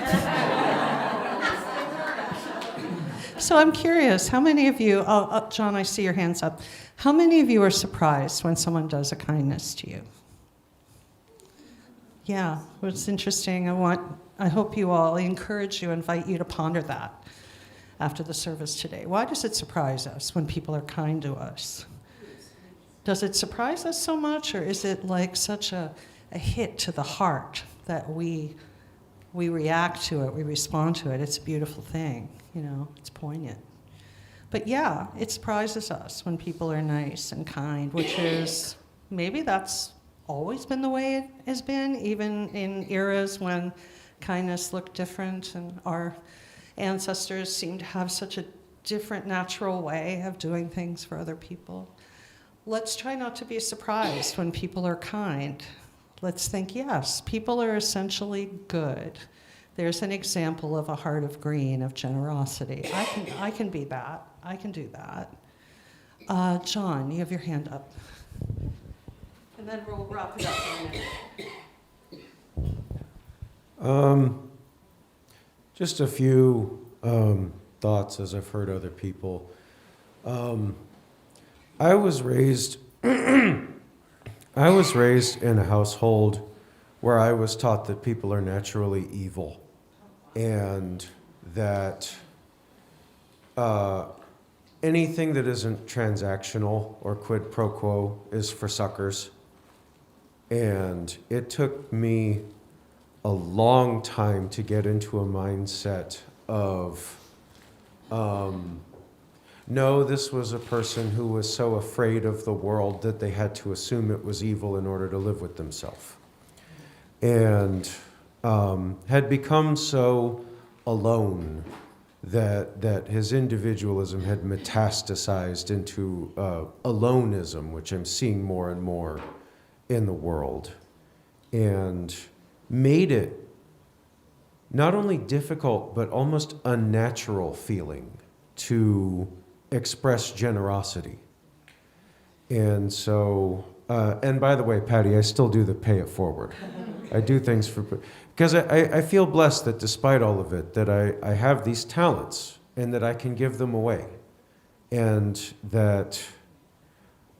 So I'm curious, how many of you, John, I see your hands up. How many of you are surprised when someone does a kindness to you? Yeah, well, it's interesting. I hope you all, I invite you to ponder that after the service today. Why does it surprise us when people are kind to us? Does it surprise us so much, or is it like such a hit to the heart that we react to it, we respond to it? It's a beautiful thing. It's poignant. But yeah, it surprises us when people are nice and kind, which is, maybe that's always been the way it has been, even in eras when kindness looked different and our ancestors seemed to have such a different natural way of doing things for other people. Let's try not to be surprised when people are kind. Let's think, yes, people are essentially good. There's an example of a heart of green, of generosity. I can be that. I can do that. John, you have your hand up. And then we'll wrap it up in a minute. Just a few thoughts as I've heard other people. I was raised I was raised in a household where I was taught that people are naturally evil and that anything that isn't transactional or quid pro quo is for suckers. And it took me a long time to get into a mindset of, no, this was a person who was so afraid of the world that they had to assume it was evil in order to live with themselves. And had become so alone that his individualism had metastasized into aloneism, which I'm seeing more and more in the world, and made it not only difficult, but almost unnatural feeling to express generosity. And so, and by the way, Patty, I still do the pay it forward. I do things for, because I feel blessed that despite all of it, that I have these talents and that I can give them away. And that,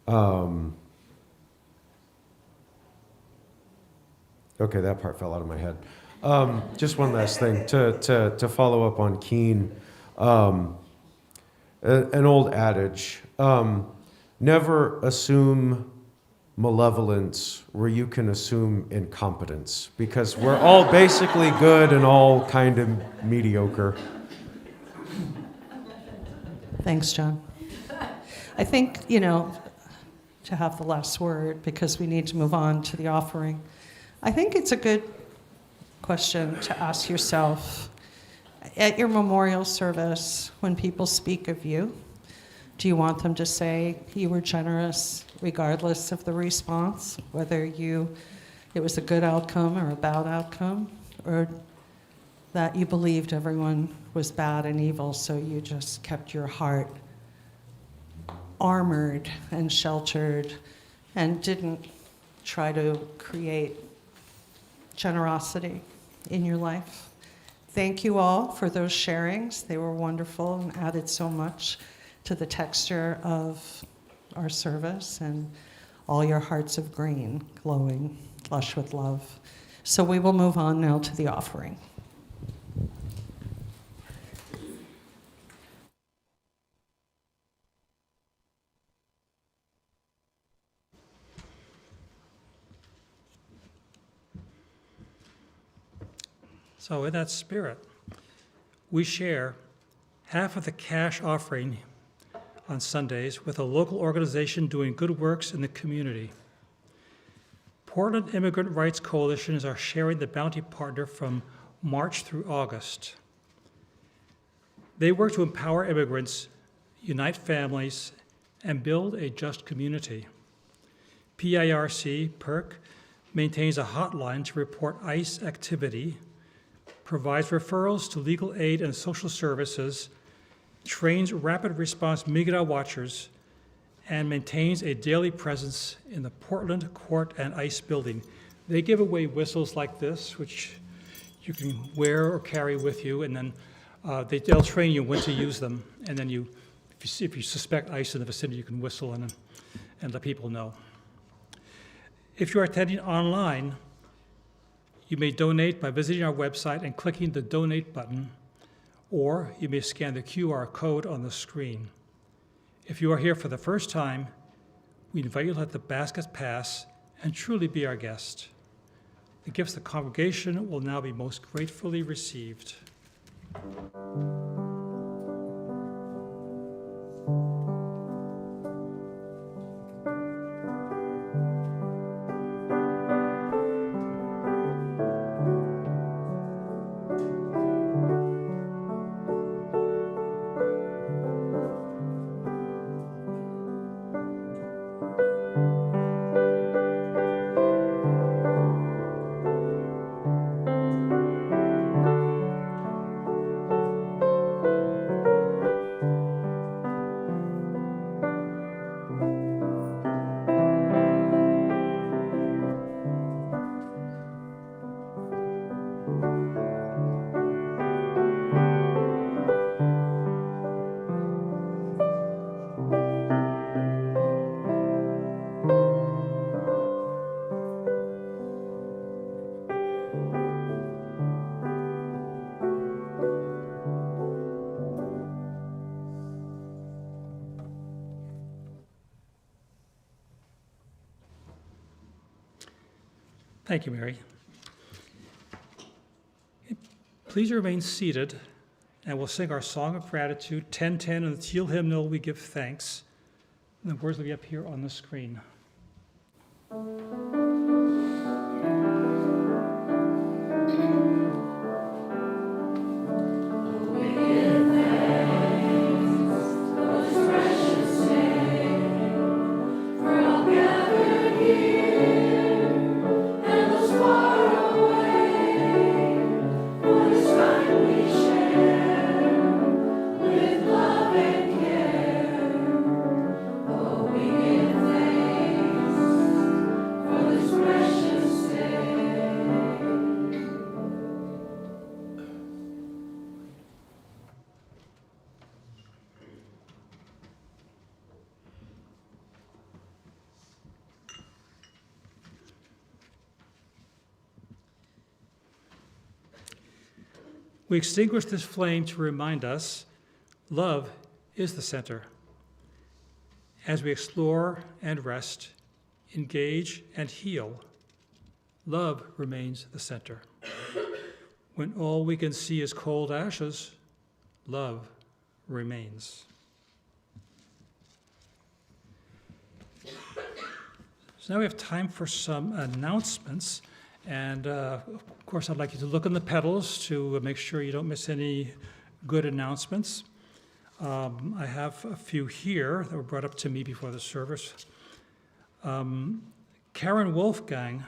okay, that part fell out of my head. Just one last thing to follow up on Keen. An old adage, never assume malevolence where you can assume incompetence, because we're all basically good and all kind of mediocre. Thanks, John. I think, to have the last word, because we need to move on to the offering, I think it's a good question to ask yourself at your memorial service when people speak of you. Do you want them to say you were generous regardless of the response, whether it was a good outcome or a bad outcome, or that you believed everyone was bad and evil, so you just kept your heart armored and sheltered and didn't try to create generosity in your life? Thank you all for those sharings. They were wonderful and added so much to the texture of our service, and all your hearts of green glowing, lush with love. So we will move on now to the offering. So in that spirit, we share half of the cash offering on Sundays with a local organization doing good works in the community. Portland Immigrant Rights Coalition is our Sharing the Bounty partner from March through August. They work to empower immigrants, unite families, and build a just community. PIRC maintains a hotline to report ICE activity, provides referrals to legal aid and social services, trains rapid response Migra watchers, and maintains a daily presence in the Portland Court and ICE building. They give away whistles like this, which you can wear or carry with you, and then they'll train you when to use them. And then if you suspect ICE in the vicinity, you can whistle and let people know. If you're attending online, you may donate by visiting our website and clicking the donate button, or you may scan the QR code on the screen. If you are here for the first time, we invite you to let the basket pass and truly be our guest. The gifts of the congregation will now be most gratefully received. Thank you, Mary. Please remain seated, and we'll sing our song of gratitude, 1010, and the Teal hymnal, We Give Thanks. And the words will be up here on the screen. We extinguish this flame to remind us love is the center. As we explore and rest, engage and heal, love remains the center. When all we can see is cold ashes, love remains. So now we have time for some announcements. And of course, I'd like you to look in the pedals to make sure you don't miss any good announcements. I have a few here that were brought up to me before the service. Karen Wolfgang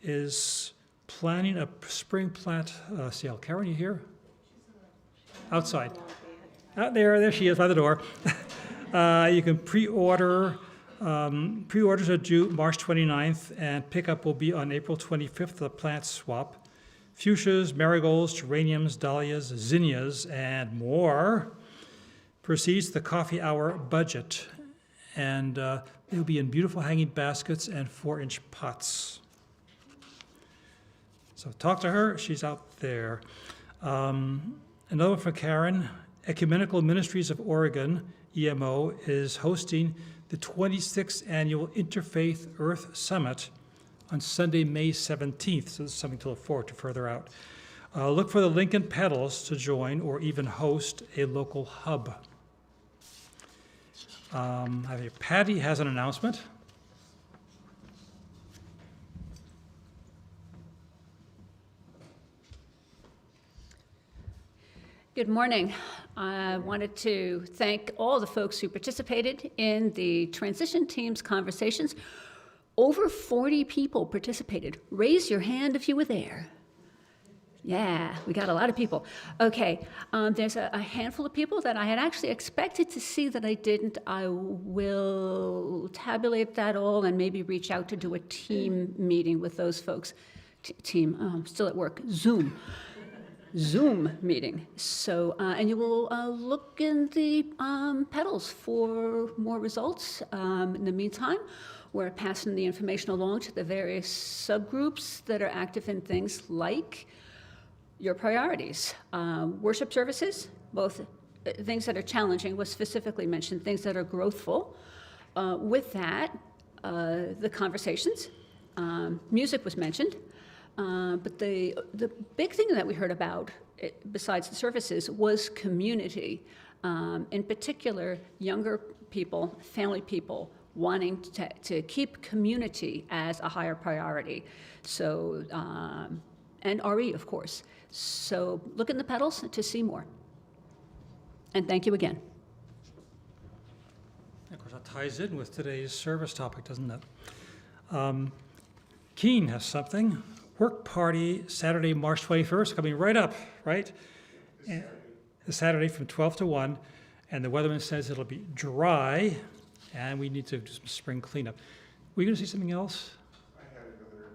is planning a spring plant sale. Karen, you here? Outside. Out there she is by the door. You can pre-order. Pre-orders are due March 29th, and pickup will be on April 25th, the plant swap. Fuchsias, marigolds, geraniums, dahlias, zinnias, and more. Proceeds the coffee hour budget, and it'll be in beautiful hanging baskets and 4-inch pots. So talk to her, she's out there. Another one for Karen. Ecumenical Ministries of Oregon, EMO, is hosting the 26th Annual Interfaith Earth Summit on Sunday, May 17th. So this is something to look forward to further out. Look for the link in pedals to join or even host a local hub. Patty has an announcement. Good morning. I wanted to thank all the folks who participated in the transition team's conversations. Over 40 people participated. Raise your hand if you were there. Yeah, we got a lot of people. Okay, there's a handful of people that I had actually expected to see that I didn't. I will tabulate that all and maybe reach out to do a team meeting with those folks. Team, I'm still at work, Zoom meeting. So, and you will look in the pedals for more results. In the meantime, we're passing the information along to the various subgroups that are active in things like your priorities. Worship services, both things that are challenging was specifically mentioned, things that are growthful. With that, the conversations, music was mentioned. But the big thing that we heard about, besides the services, was community. In particular, younger people, family people, wanting to keep community as a higher priority. So, and RE, of course. So look in the pedals to see more. And thank you again. Of course, that ties in with today's service topic, doesn't it? Keene has something. Work party, Saturday, March 21st, coming right up, right? And the Saturday from 12 to 1, and the weatherman says it'll be dry, and we need to do some spring cleanup. Were you going to say something else? I had another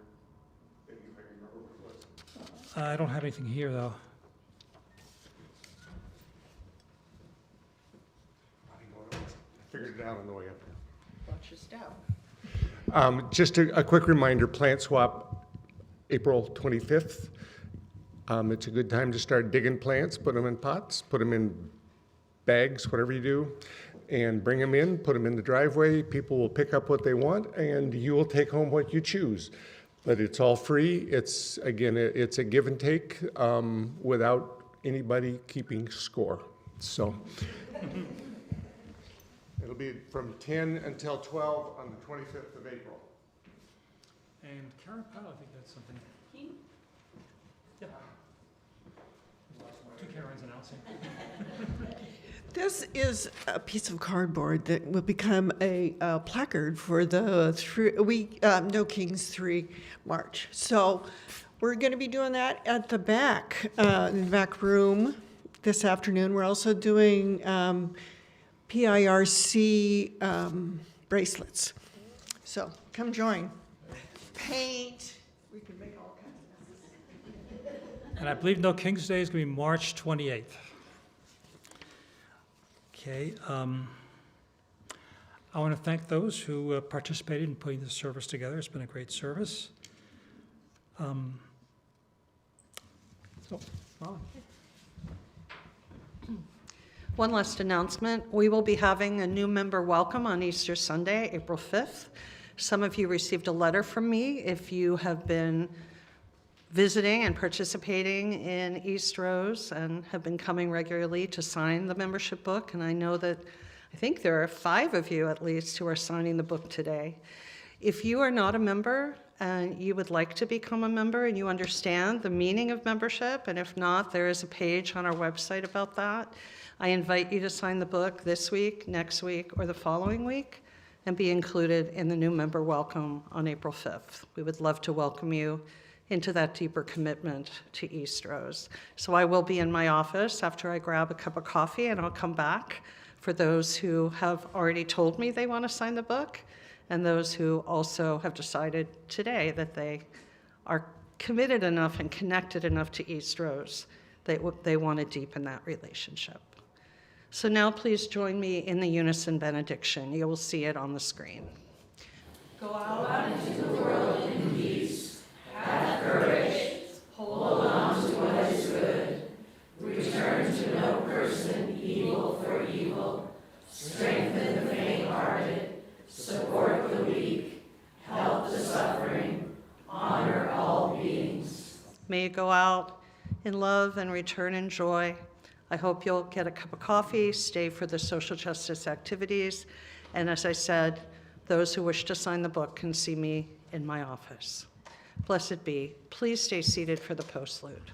thing, if I remember what it was. I don't have anything here, though. I figured it out on the way up here. Watch your step. Just a quick reminder, plant swap, April 25th. It's a good time to start digging plants, put them in pots, put them in bags, whatever you do, and bring them in, put them in the driveway. People will pick up what they want, and you will take home what you choose. But it's all free. It's, again, it's a give and take without anybody keeping score. So it'll be from 10 until 12 on the 25th of April. And Karen Powell, I think that's something. Yeah. Two Karens announcing. This is a piece of cardboard that will become a placard for the No Kings 3 March. So we're going to be doing that at the back, in the back room this afternoon. We're also doing PIRC bracelets. So come join. Paint. We can make all kinds of messes. And I believe No King's Day is going to be March 28th. Okay. I want to thank those who participated in putting this service together. It's been a great service. Ron. One last announcement. We will be having a new member welcome on Easter Sunday, April 5th. Some of you received a letter from me if you have been visiting and participating in Eastrose and have been coming regularly to sign the membership book. And I know that I think there are 5 of you at least who are signing the book today. If you are not a member and you would like to become a member and you understand the meaning of membership, and if not, there is a page on our website about that. I invite you to sign the book this week, next week, or the following week, and be included in the new member welcome on April 5th. We would love to welcome you into that deeper commitment to Eastrose. So I will be in my office after I grab a cup of coffee, and I'll come back for those who have already told me they want to sign the book, and those who also have decided today that they are committed enough and connected enough to Eastrose that they want to deepen that relationship. So now please join me in the unison benediction. You will see it on the screen. Go out into the world in peace. Have courage. Hold on to what is good. Return to no person evil for evil. Strengthen the faint-hearted. Support the weak. Help the suffering. Honor all beings. May you go out in love and return in joy. I hope you'll get a cup of coffee, stay for the social justice activities, and as I said, those who wish to sign the book can see me in my office. Blessed be. Please stay seated for the postlude.